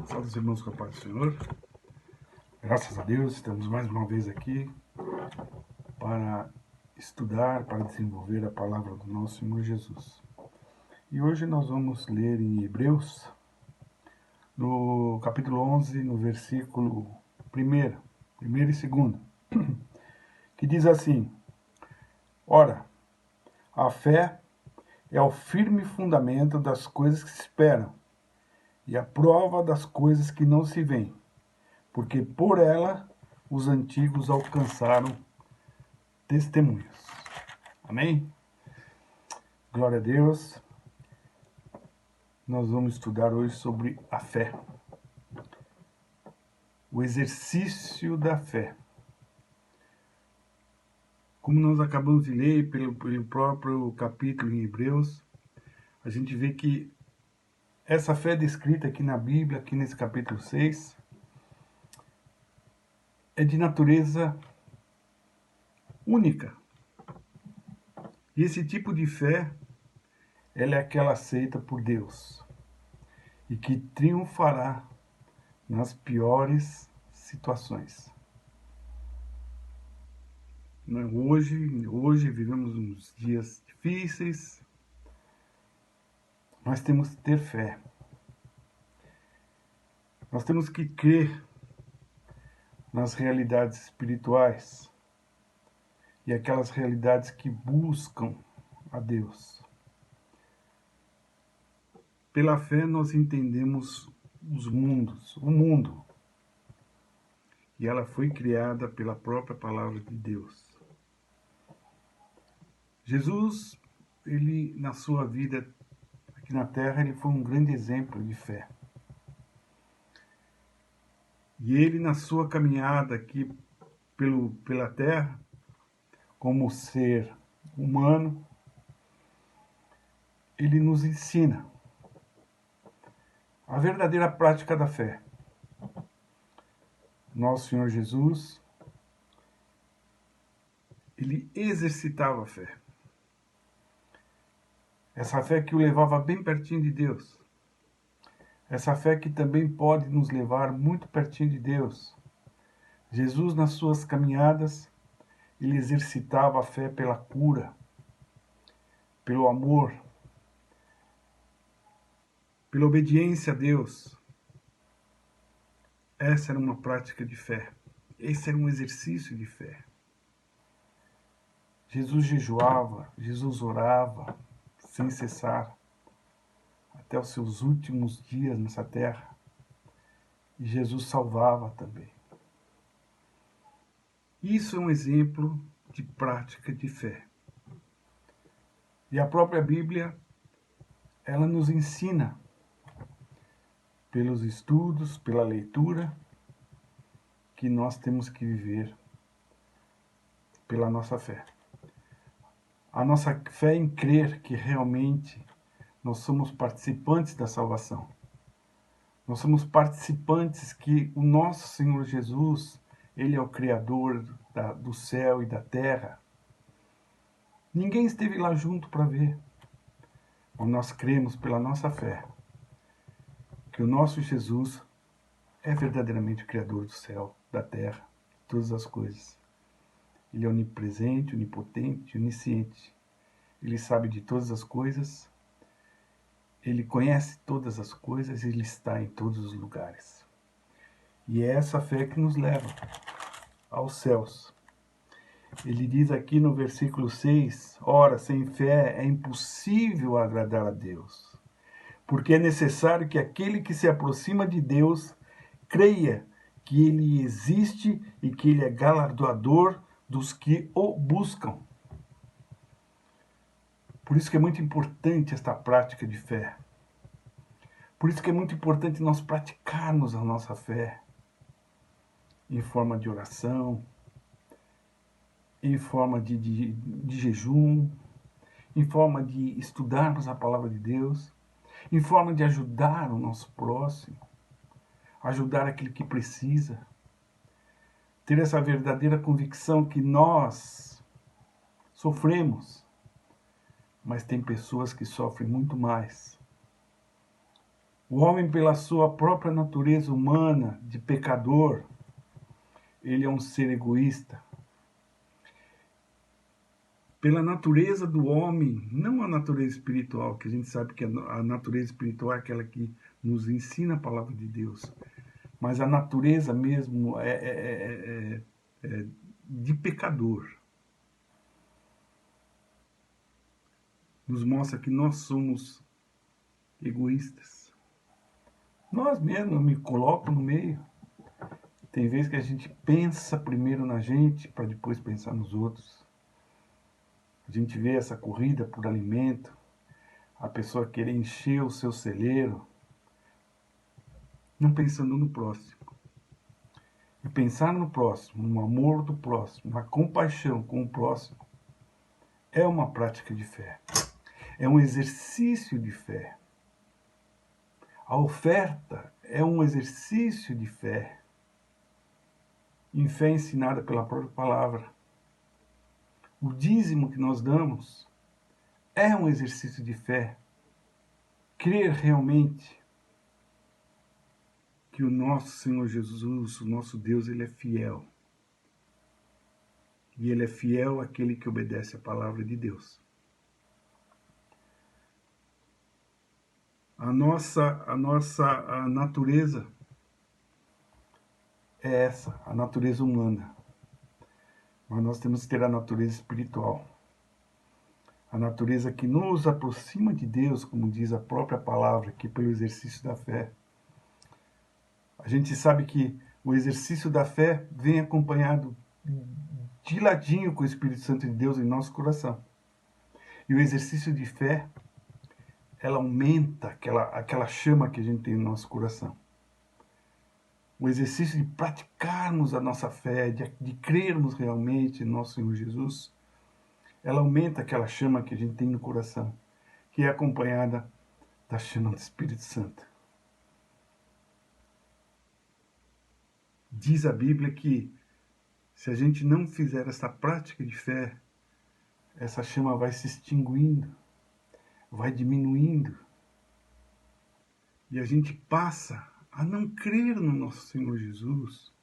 Salve os irmãos com a paz do Senhor. Graças a Deus, estamos mais uma vez aqui para estudar, para desenvolver a palavra do nosso Senhor Jesus. E hoje nós vamos ler em Hebreus, no capítulo 11, no versículo 1 e 2, que diz assim: Ora, a fé é o firme fundamento das coisas que se esperam e a prova das coisas que não se veem, porque por ela os antigos alcançaram testemunhos. Amém? Glória a Deus. Nós vamos estudar hoje sobre a fé. O exercício da fé. Como nós acabamos de ler pelo próprio capítulo em Hebreus, a gente vê que essa fé descrita aqui na Bíblia, aqui nesse capítulo 6, é de natureza única. E esse tipo de fé, ela é aquela aceita por Deus e que triunfará nas piores situações. Hoje vivemos uns dias difíceis, nós temos que ter fé. Nós temos que crer nas realidades espirituais e aquelas realidades que buscam a Deus. Pela fé nós entendemos o mundo, e ela foi criada pela própria palavra de Deus. Jesus, ele na sua vida aqui na Terra, ele foi um grande exemplo de fé. E ele na sua caminhada aqui pela Terra, como ser humano, ele nos ensina a verdadeira prática da fé. Nosso Senhor Jesus, ele exercitava a fé. Essa fé que o levava bem pertinho de Deus. Essa fé que também pode nos levar muito pertinho de Deus. Jesus, nas suas caminhadas, ele exercitava a fé pela cura, pelo amor, pela obediência a Deus. Essa era uma prática de fé. Esse era um exercício de fé. Jesus jejuava, Jesus orava sem cessar até os seus últimos dias nessa terra. E Jesus salvava também. Isso é um exemplo de prática de fé. E a própria Bíblia, ela nos ensina, pelos estudos, pela leitura, que nós temos que viver pela nossa fé. A nossa fé em crer que realmente nós somos participantes da salvação. Nós somos participantes que o nosso Senhor Jesus, ele é o Criador do céu e da terra. Ninguém esteve lá junto para ver. Mas nós cremos pela nossa fé que o nosso Jesus é verdadeiramente o Criador do céu, da terra, de todas as coisas. Ele é onipresente, onipotente, onisciente. Ele sabe de todas as coisas. Ele conhece todas as coisas, ele está em todos os lugares. E é essa fé que nos leva aos céus. Ele diz aqui no versículo 6, ora, sem fé é impossível agradar a Deus, porque é necessário que aquele que se aproxima de Deus creia que ele existe e que ele é galardoador dos que o buscam. Por isso que é muito importante esta prática de fé. Por isso que é muito importante nós praticarmos a nossa fé em forma de oração, em forma de jejum, em forma de estudarmos a palavra de Deus, em forma de ajudar o nosso próximo, ajudar aquele que precisa. Ter essa verdadeira convicção que nós sofremos, mas tem pessoas que sofrem muito mais. O homem, pela sua própria natureza humana de pecador, ele é um ser egoísta. Pela natureza do homem, não a natureza espiritual, que a gente sabe que a natureza espiritual é aquela que nos ensina a palavra de Deus, mas a natureza mesmo é de pecador. Nos mostra que nós somos egoístas. Nós mesmos, eu me coloco no meio. Tem vezes que a gente pensa primeiro na gente para depois pensar nos outros. A gente vê essa corrida por alimento, a pessoa querer encher o seu celeiro, não pensando no próximo. E pensar no próximo, no amor do próximo, na compaixão com o próximo, é uma prática de fé. É um exercício de fé. A oferta é um exercício de fé. Em fé ensinada pela própria palavra. O dízimo que nós damos é um exercício de fé. Crer realmente que o nosso Senhor Jesus, o nosso Deus, Ele é fiel. E Ele é fiel àquele que obedece à palavra de Deus. A nossa natureza é essa, a natureza humana. Mas nós temos que ter a natureza espiritual. A natureza que nos aproxima de Deus, como diz a própria palavra aqui, pelo exercício da fé. A gente sabe que o exercício da fé vem acompanhado de ladinho com o Espírito Santo de Deus em nosso coração. E o exercício de fé, ela aumenta aquela chama que a gente tem no nosso coração. O exercício de praticarmos a nossa fé, de crermos realmente em nosso Senhor Jesus, ela aumenta aquela chama que a gente tem no coração, que é acompanhada da chama do Espírito Santo. Diz a Bíblia que se a gente não fizer essa prática de fé, essa chama vai se extinguindo, vai diminuindo. E a gente passa a não crer no nosso Senhor Jesus.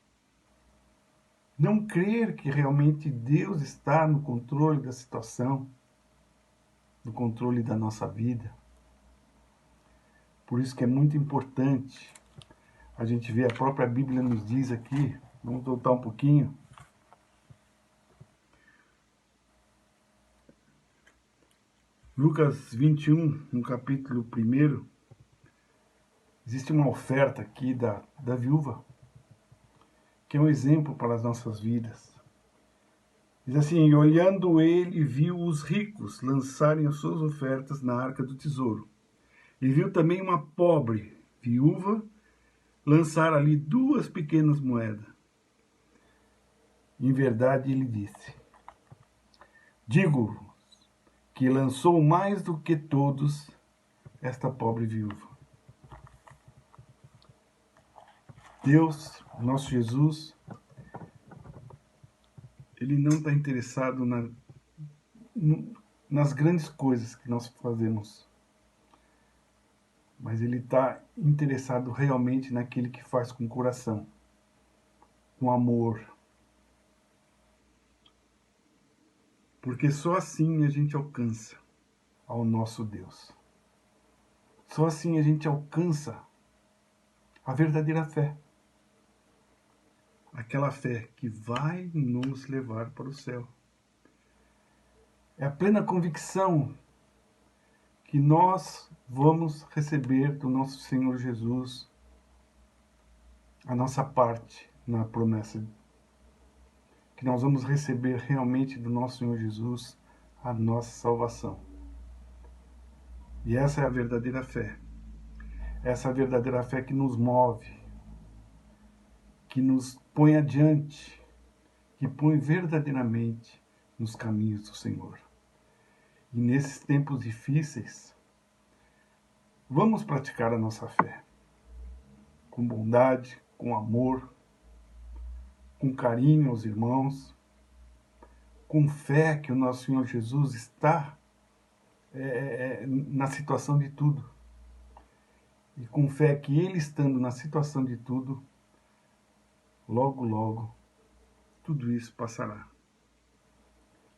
Não crer que realmente Deus está no controle da situação, no controle da nossa vida. Por isso que é muito importante a gente ver, a própria Bíblia nos diz aqui, vamos voltar um pouquinho. Lucas 21, no capítulo 1, existe uma oferta aqui da viúva, que é um exemplo para as nossas vidas. Diz assim: e olhando ele, viu os ricos lançarem as suas ofertas na arca do tesouro. E viu também uma pobre viúva lançar ali 2 pequenas moedas. Em verdade, ele disse: digo que lançou mais do que todos esta pobre viúva. Deus, nosso Jesus, Ele não está interessado nas grandes coisas que nós fazemos, mas Ele está interessado realmente naquele que faz com o coração, com amor. Porque só assim a gente alcança ao nosso Deus. Só assim a gente alcança a verdadeira fé. Aquela fé que vai nos levar para o céu. É a plena convicção que nós vamos receber do nosso Senhor Jesus a nossa parte na promessa, que nós vamos receber realmente do nosso Senhor Jesus a nossa salvação. E essa é a verdadeira fé. Essa é a verdadeira fé que nos move, que nos põe adiante, que põe verdadeiramente nos caminhos do Senhor. E nesses tempos difíceis, vamos praticar a nossa fé com bondade, com amor, com carinho aos irmãos, com fé que o nosso Senhor Jesus está na situação de tudo. e com fé que Ele estando na situação de tudo, logo, logo, tudo isso passará.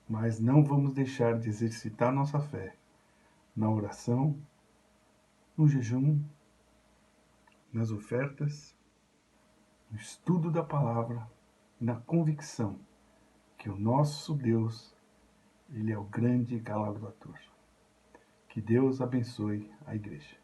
Mas não vamos deixar de exercitar nossa fé na oração, no jejum, nas ofertas, no estudo da palavra, na convicção que o nosso Deus, Ele é o grande galardoador. Que Deus abençoe a igreja.